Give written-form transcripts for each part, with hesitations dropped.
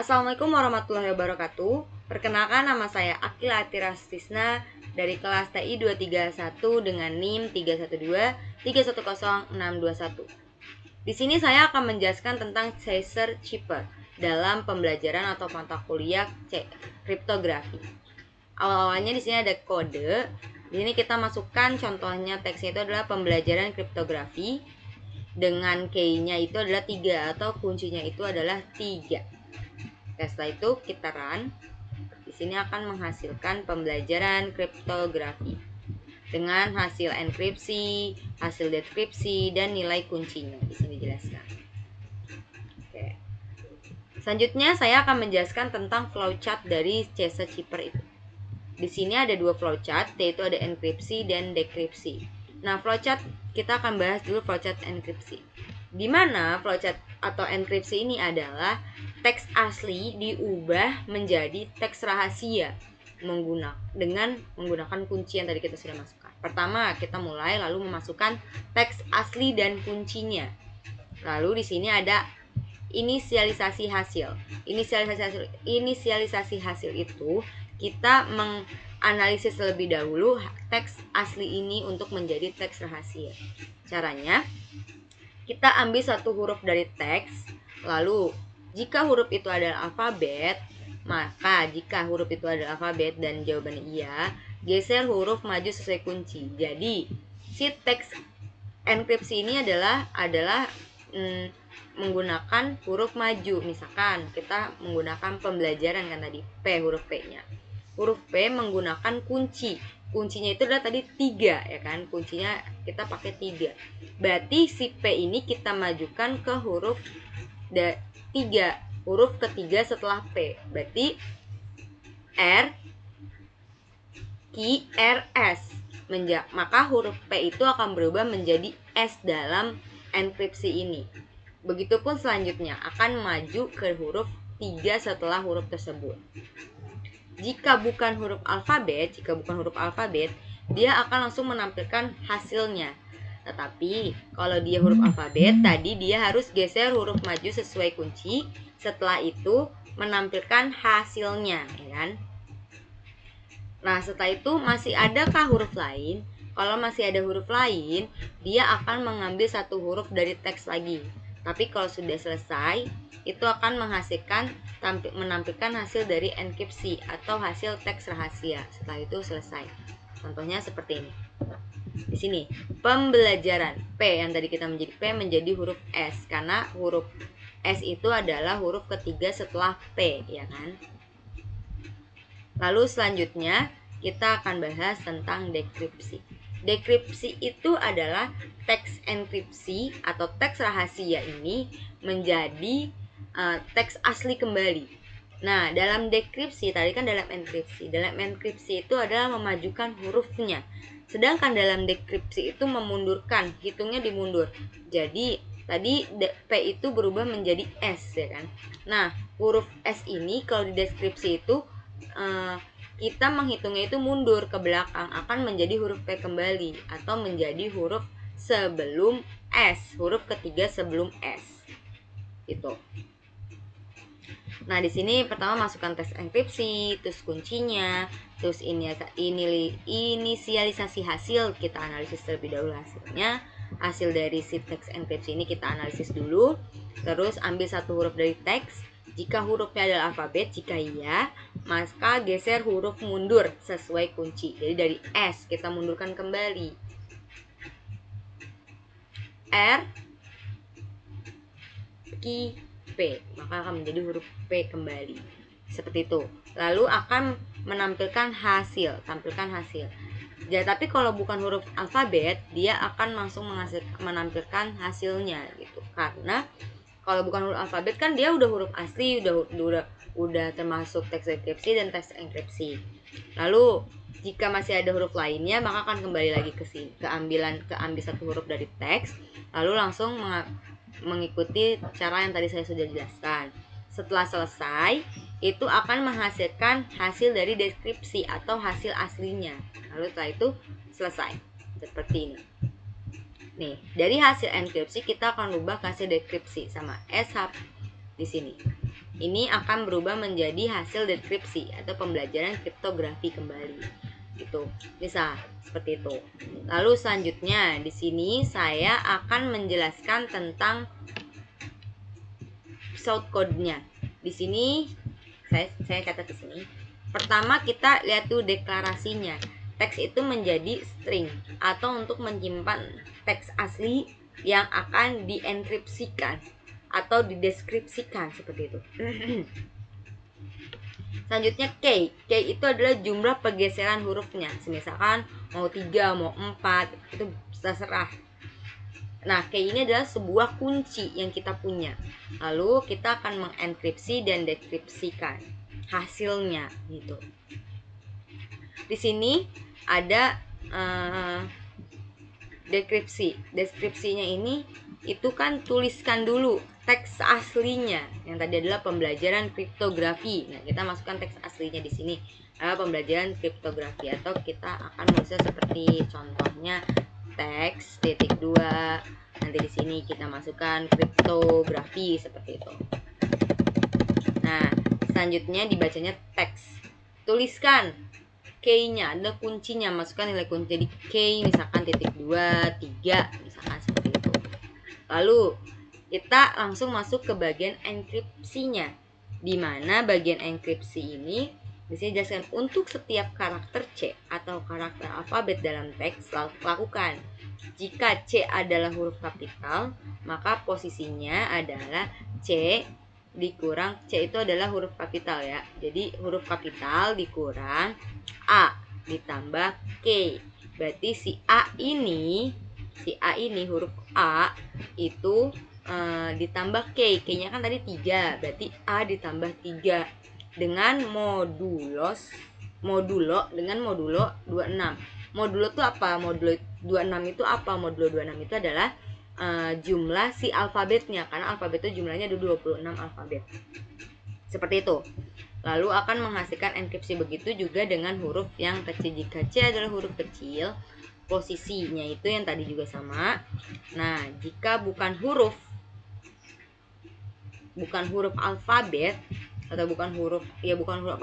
Assalamualaikum warahmatullahi wabarakatuh. Perkenalkan, nama saya Akil Atirastisna dari kelas TI 231 dengan NIM 312310621. Di sini saya akan menjelaskan tentang Caesar Chipper dalam pembelajaran atau mata kuliah kriptografi. Awal-awalnya di sini ada kode. Di sini kita masukkan contohnya, teksnya itu adalah pembelajaran kriptografi dengan key-nya itu adalah 3 atau kuncinya itu adalah 3. Setelah itu kita run. Di sini akan menghasilkan pembelajaran kriptografi dengan hasil enkripsi, hasil dekripsi, dan nilai kuncinya. Di sini dijelaskan. Oke. Selanjutnya saya akan menjelaskan tentang flowchart dari Caesar Chipper itu. Di sini ada dua flowchart, yaitu ada enkripsi dan dekripsi. Nah, flowchart kita akan bahas dulu flowchart enkripsi. Di mana flowchart atau enkripsi ini adalah teks asli diubah menjadi teks rahasia dengan menggunakan kunci yang tadi kita sudah masukkan. Pertama, kita mulai lalu memasukkan teks asli dan kuncinya. Lalu di sini ada inisialisasi hasil. Inisialisasi hasil itu kita menganalisis terlebih dahulu teks asli ini untuk menjadi teks rahasia. Caranya, kita ambil satu huruf dari teks, lalu jika huruf itu adalah alfabet, maka jika huruf itu adalah alfabet dan jawabannya iya, geser huruf maju sesuai kunci. Jadi, si teks enkripsi ini adalah menggunakan huruf maju. Misalkan kita menggunakan pembelajaran kan tadi, P, huruf P-nya. Huruf P menggunakan kunci. Kuncinya itu adalah tadi 3 ya kan. Kuncinya kita pakai 3. Berarti si P ini kita majukan ke huruf 3, huruf ketiga setelah P. Berarti R Q R S. Maka huruf P itu akan berubah menjadi S dalam enkripsi ini. Begitupun selanjutnya akan maju ke huruf 3 setelah huruf tersebut. Jika bukan huruf alfabet, dia akan langsung menampilkan hasilnya. Tetapi kalau dia huruf alfabet, tadi dia harus geser huruf maju sesuai kunci. Setelah itu menampilkan hasilnya, ya kan? Nah, setelah itu masih adakah huruf lain? Kalau masih ada huruf lain, dia akan mengambil satu huruf dari teks lagi. Tapi kalau sudah selesai, itu akan menampilkan hasil dari enkripsi atau hasil teks rahasia. Setelah itu selesai. Contohnya seperti ini. Di sini, pembelajaran P yang tadi kita menjadi P menjadi huruf S karena huruf S itu adalah huruf ketiga setelah P, ya kan? Lalu selanjutnya kita akan bahas tentang dekripsi. Dekripsi itu adalah teks enkripsi atau teks rahasia ini menjadi teks asli kembali. Nah, dalam dekripsi tadi kan dalam enkripsi. Dalam enkripsi itu adalah memajukan hurufnya. Sedangkan dalam dekripsi itu memundurkan, hitungnya dimundur. Jadi tadi P itu berubah menjadi S, ya kan? Nah, huruf S ini kalau di deskripsi itu kita menghitungnya itu mundur ke belakang, akan menjadi huruf P kembali atau menjadi huruf sebelum S, huruf ketiga sebelum S. Itu. Nah, di sini pertama masukkan teks enkripsi, terus kuncinya, terus inisialisasi hasil, kita analisis terlebih dahulu hasilnya. Hasil dari si teks enkripsi ini kita analisis dulu. Terus ambil satu huruf dari teks. Jika hurufnya adalah alfabet, jika iya, maka geser huruf mundur sesuai kunci. Jadi dari S kita mundurkan kembali. R Q P, maka akan menjadi huruf P kembali. Seperti itu. Lalu akan menampilkan hasil, Ya, tapi kalau bukan huruf alfabet, dia akan langsung menampilkan hasilnya gitu. Karena kalau bukan huruf alfabet kan dia udah huruf asli, udah termasuk teks dekripsi dan teks enkripsi. Lalu jika masih ada huruf lainnya, maka akan kembali lagi ke sini, ambil satu huruf dari teks, lalu langsung mengikuti cara yang tadi saya sudah jelaskan. Setelah selesai, itu akan menghasilkan hasil dari deskripsi atau hasil aslinya. Lalu setelah itu selesai. Seperti ini. Nih, dari hasil enkripsi kita akan ubah ke hasil dekripsi sama SH di sini. ini akan berubah menjadi hasil dekripsi atau pembelajaran kriptografi kembali. Gitu. Bisa seperti itu. Lalu selanjutnya di sini saya akan menjelaskan tentang pseudocode-nya. Di sini saya catat di sini. Pertama kita lihat tuh deklarasinya. Teks itu menjadi string atau untuk menyimpan teks asli yang akan dienkripsikan atau dideskripsikan seperti itu. Selanjutnya key. Key itu adalah jumlah pergeseran hurufnya. Misalkan mau 3, mau 4, itu terserah. Nah, key ini adalah sebuah kunci yang kita punya. Lalu kita akan mengenkripsi dan dekripsikan hasilnya gitu. Di sini ada dekripsi. Deskripsinya ini itu kan tuliskan dulu teks aslinya. Yang tadi adalah pembelajaran kriptografi. Nah, kita masukkan teks aslinya di sini adalah pembelajaran kriptografi, atau kita akan menulisnya seperti contohnya teks titik 2. Nanti di sini kita masukkan kriptografi seperti itu. Nah, selanjutnya dibacanya teks. Tuliskan key-nya, ada kuncinya, masukkan nilai kunci. Jadi key misalkan titik 2, 3 misalkan seperti itu. Lalu kita langsung masuk ke bagian enkripsinya, di mana bagian enkripsi ini bisa dijelaskan untuk setiap karakter C atau karakter alfabet dalam teks. Lakukan jika C adalah huruf kapital, maka posisinya adalah C dikurang, C itu adalah huruf kapital ya. Jadi huruf kapital dikurang A ditambah K. Berarti si A ini huruf A itu ditambah K. K-nya kan tadi 3, berarti A ditambah 3 dengan modulo dengan modulo 26. Modulo itu apa? Modulo 26 itu apa? Modulo 26 itu adalah jumlah si alfabetnya, karena alfabet itu jumlahnya ada 26 alfabet. Seperti itu. Lalu akan menghasilkan enkripsi. Begitu juga dengan huruf yang kecil. Jika C adalah huruf kecil, posisinya itu yang tadi juga sama. Nah, jika bukan huruf alfabet atau bukan huruf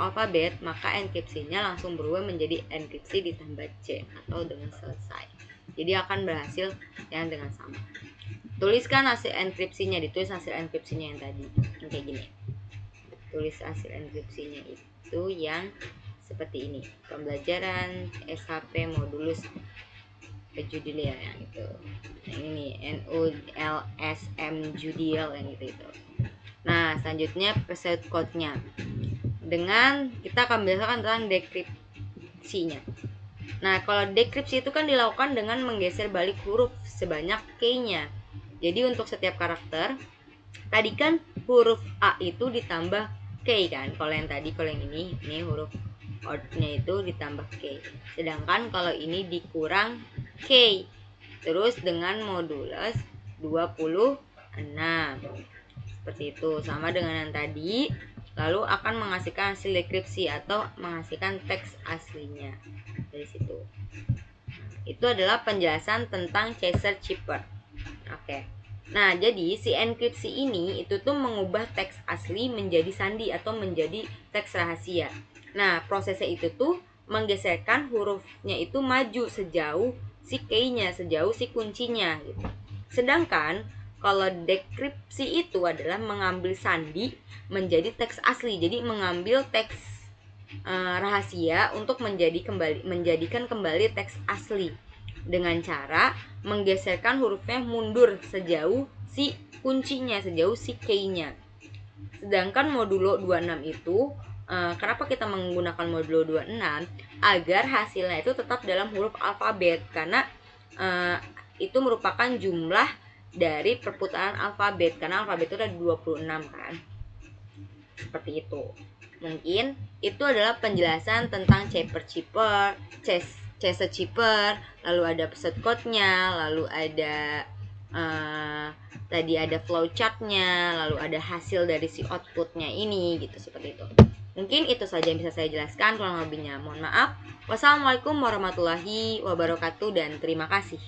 alfabet, maka enkripsinya langsung berubah menjadi enkripsi ditambah C atau dengan selesai. Jadi akan berhasil yang dengan sama. Tuliskan hasil enkripsinya, ditulis hasil enkripsinya yang tadi, yang kayak gini. Tulis hasil enkripsinya itu yang seperti ini. Pembelajaran SHP modulus Judil yang itu. Nah, ini NULSM Judil yang itu. Nah, selanjutnya pseudocode-nya. Dengan kita akan belajarkan tentang dekripsinya. Nah, kalau dekripsi itu kan dilakukan dengan menggeser balik huruf sebanyak K-nya. Jadi untuk setiap karakter, tadi kan huruf A itu ditambah K kan. Kalau yang ini huruf O-nya itu ditambah K. Sedangkan kalau ini dikurang K. Terus dengan modulus 26. Seperti itu, sama dengan yang tadi. Lalu akan menghasilkan hasil dekripsi atau menghasilkan teks aslinya dari situ. Itu adalah penjelasan tentang Chaser-Chipper. Oke. Nah, jadi si enkripsi ini itu tuh mengubah teks asli menjadi sandi atau menjadi teks rahasia. Nah, prosesnya itu tuh menggeserkan hurufnya itu maju sejauh si key-nya, sejauh si kuncinya gitu. Sedangkan kalau dekripsi itu adalah mengambil sandi menjadi teks asli. Jadi mengambil teks rahasia untuk menjadikan kembali teks asli dengan cara menggeserkan hurufnya mundur sejauh si kuncinya, sejauh si key-nya. Sedangkan modulo 26 itu kenapa kita menggunakan modulo 26? Agar hasilnya itu tetap dalam huruf alfabet, karena itu merupakan jumlah dari perputaran alfabet, karena alfabet itu ada 26 kan. Seperti itu. Mungkin itu adalah penjelasan tentang Chaser-Chipper, lalu ada pseudocode-nya, lalu ada tadi ada flowchart-nya, lalu ada hasil dari si output-nya ini gitu, seperti itu. Mungkin itu saja yang bisa saya jelaskan, kurang lebihnya mohon maaf. Wassalamualaikum warahmatullahi wabarakatuh dan terima kasih.